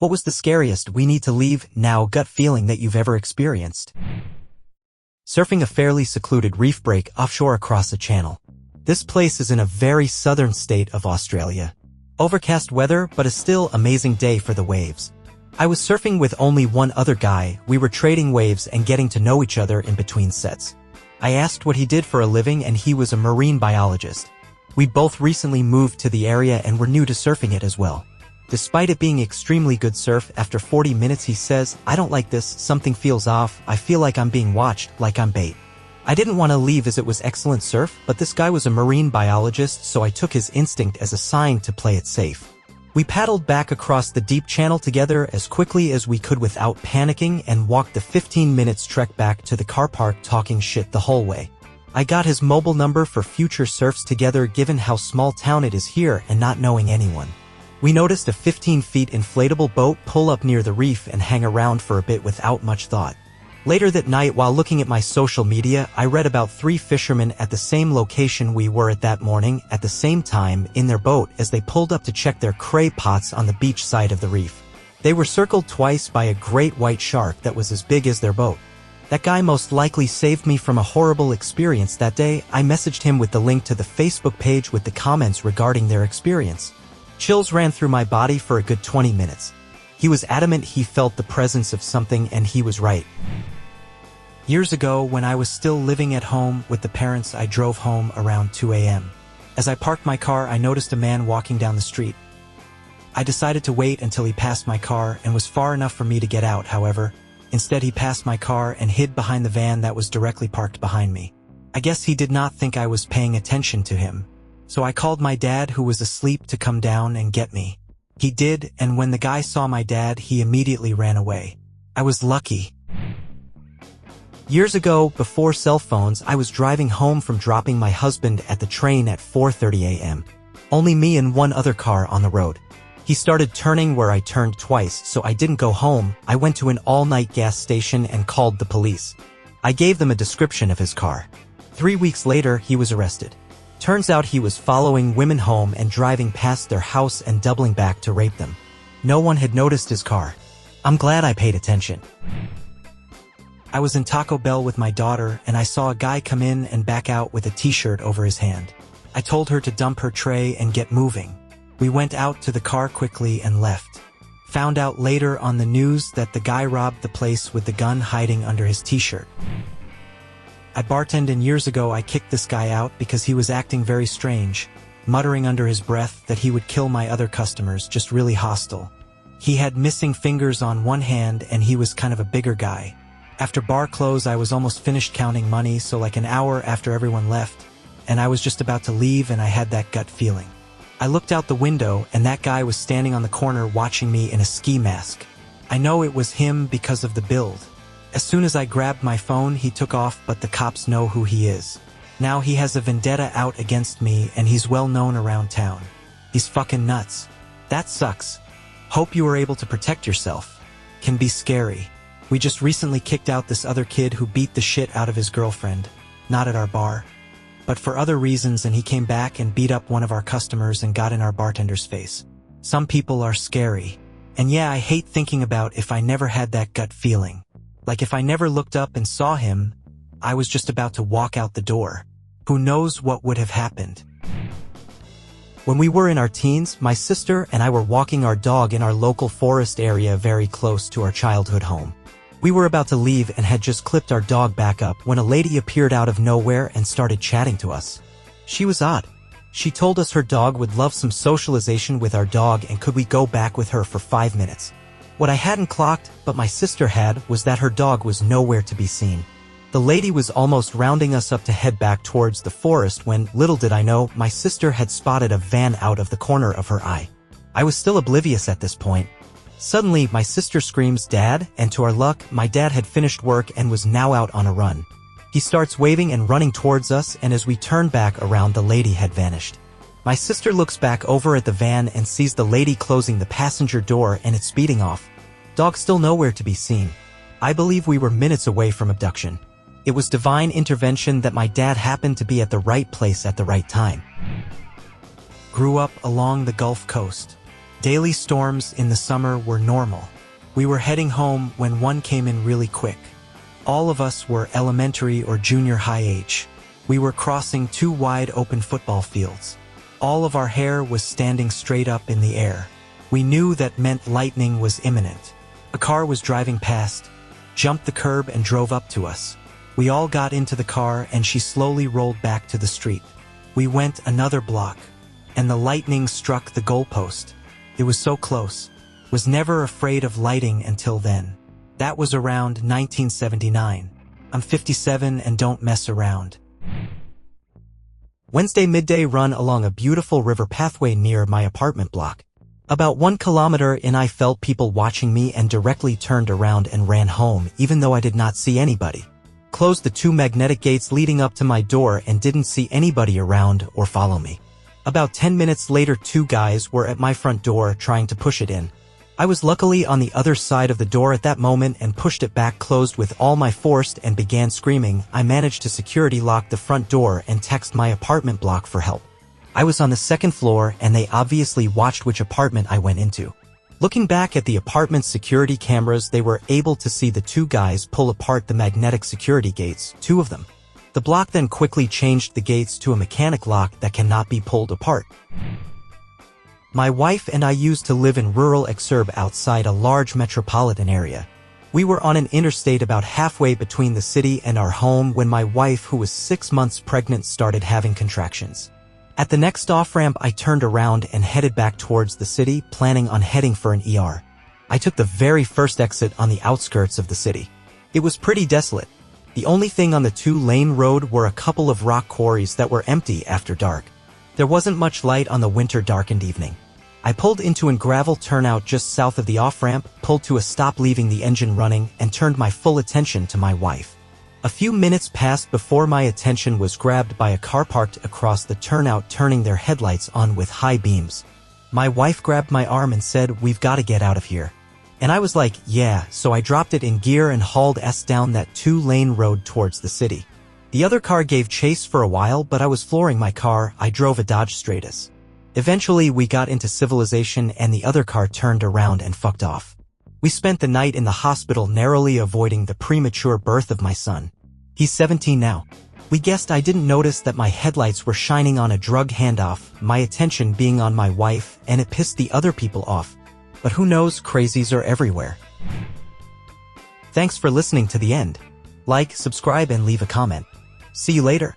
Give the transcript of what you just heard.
What was the scariest we need to leave now gut feeling that you've ever experienced? Surfing a fairly secluded reef break offshore across the channel. This place is in a very southern state of Australia. Overcast weather, but a still amazing day for the waves. I was surfing with only one other guy. We were trading waves and getting to know each other in between sets. I asked what he did for a living and he was a marine biologist. We both recently moved to the area and were new to surfing it as well. Despite it being extremely good surf, after 40 minutes he says, "I don't like this, something feels off, I feel like I'm being watched, like I'm bait." I didn't want to leave as it was excellent surf, but this guy was a marine biologist, so I took his instinct as a sign to play it safe. We paddled back across the deep channel together as quickly as we could without panicking and walked the 15 minutes trek back to the car park talking shit the whole way. I got his mobile number for future surfs together given how small town it is here and not knowing anyone. We noticed a 15-feet inflatable boat pull up near the reef and hang around for a bit without much thought. Later that night, while looking at my social media, I read about 3 fishermen at the same location we were at that morning, at the same time, in their boat as they pulled up to check their cray pots on the beach side of the reef. They were circled twice by a great white shark that was as big as their boat. That guy most likely saved me from a horrible experience that day. I messaged him with the link to the Facebook page with the comments regarding their experience. Chills ran through my body for a good 20 minutes. He was adamant he felt the presence of something, and he was right. Years ago, when I was still living at home with the parents, I drove home around 2 a.m. As I parked my car, I noticed a man walking down the street. I decided to wait until he passed my car and was far enough for me to get out, however. Instead, he passed my car and hid behind the van that was directly parked behind me. I guess he did not think I was paying attention to him. So I called my dad, who was asleep, to come down and get me. He did, and when the guy saw my dad, he immediately ran away. I was lucky. Years ago, before cell phones, I was driving home from dropping my husband at the train at 4:30 a.m. Only me and one other car on the road. He started turning where I turned twice, so I didn't go home. I went to an all-night gas station and called the police. I gave them a description of his car. 3 weeks later, he was arrested. Turns out he was following women home and driving past their house and doubling back to rape them. No one had noticed his car. I'm glad I paid attention. I was in Taco Bell with my daughter and I saw a guy come in and back out with a t-shirt over his hand. I told her to dump her tray and get moving. We went out to the car quickly and left. Found out later on the news that the guy robbed the place with the gun hiding under his t-shirt. I bartended, and years ago I kicked this guy out because he was acting very strange, muttering under his breath that he would kill my other customers, just really hostile. He had missing fingers on one hand and he was kind of a bigger guy. After bar close, I was almost finished counting money, so like an hour after everyone left, and I was just about to leave and I had that gut feeling. I looked out the window and that guy was standing on the corner watching me in a ski mask. I know it was him because of the build. As soon as I grabbed my phone, he took off, but the cops know who he is. Now he has a vendetta out against me and he's well known around town. He's fucking nuts. That sucks. Hope you were able to protect yourself. Can be scary. We just recently kicked out this other kid who beat the shit out of his girlfriend. Not at our bar, but for other reasons, and he came back and beat up one of our customers and got in our bartender's face. Some people are scary. And yeah, I hate thinking about if I never had that gut feeling. Like if I never looked up and saw him, I was just about to walk out the door. Who knows what would have happened? When we were in our teens, my sister and I were walking our dog in our local forest area very close to our childhood home. We were about to leave and had just clipped our dog back up when a lady appeared out of nowhere and started chatting to us. She was odd. She told us her dog would love some socialization with our dog and could we go back with her for 5 minutes. What I hadn't clocked, but my sister had, was that her dog was nowhere to be seen. The lady was almost rounding us up to head back towards the forest when, little did I know, my sister had spotted a van out of the corner of her eye. I was still oblivious at this point. Suddenly, my sister screams, "Dad," and to our luck, my dad had finished work and was now out on a run. He starts waving and running towards us, and as we turn back around, the lady had vanished. My sister looks back over at the van and sees the lady closing the passenger door and it's speeding off. Dog still nowhere to be seen. I believe we were minutes away from abduction. It was divine intervention that my dad happened to be at the right place at the right time. Grew up along the Gulf Coast. Daily storms in the summer were normal. We were heading home when one came in really quick. All of us were elementary or junior high age. We were crossing two wide open football fields. All of our hair was standing straight up in the air. We knew that meant lightning was imminent. A car was driving past, jumped the curb and drove up to us. We all got into the car and she slowly rolled back to the street. We went another block, and the lightning struck the goalpost. It was so close. Was never afraid of lighting until then. That was around 1979. I'm 57 and don't mess around. Wednesday midday run along a beautiful river pathway near my apartment block. About 1 kilometer in, I felt people watching me and directly turned around and ran home even though I did not see anybody. Closed the 2 magnetic gates leading up to my door and didn't see anybody around or follow me. About 10 minutes later, 2 guys were at my front door trying to push it in. I was luckily on the other side of the door at that moment and pushed it back closed with all my force and began screaming. I managed to security lock the front door and text my apartment block for help. I was on the 2nd floor and they obviously watched which apartment I went into. Looking back at the apartment's security cameras, they were able to see the 2 guys pull apart the magnetic security gates, 2 of them. The block then quickly changed the gates to a mechanic lock that cannot be pulled apart. My wife and I used to live in rural exurb outside a large metropolitan area. We were on an interstate about halfway between the city and our home when my wife, who was 6 months pregnant, started having contractions. At the next off-ramp, I turned around and headed back towards the city, planning on heading for an ER. I took the very first exit on the outskirts of the city. It was pretty desolate. The only thing on the 2-lane road were a couple of rock quarries that were empty after dark. There wasn't much light on the winter-darkened evening. I pulled into a gravel turnout just south of the off-ramp, pulled to a stop leaving the engine running, and turned my full attention to my wife. A few minutes passed before my attention was grabbed by a car parked across the turnout turning their headlights on with high beams. My wife grabbed my arm and said, "We've got to get out of here." And I was like, yeah, so I dropped it in gear and hauled ass down that 2-lane road towards the city. The other car gave chase for a while, but I was flooring my car. I drove a Dodge Stratus. Eventually, we got into civilization and the other car turned around and fucked off. We spent the night in the hospital, narrowly avoiding the premature birth of my son. He's 17 now. We guessed I didn't notice that my headlights were shining on a drug handoff, my attention being on my wife, and it pissed the other people off. But who knows, crazies are everywhere. Thanks for listening to the end. Like, subscribe, and leave a comment. See you later.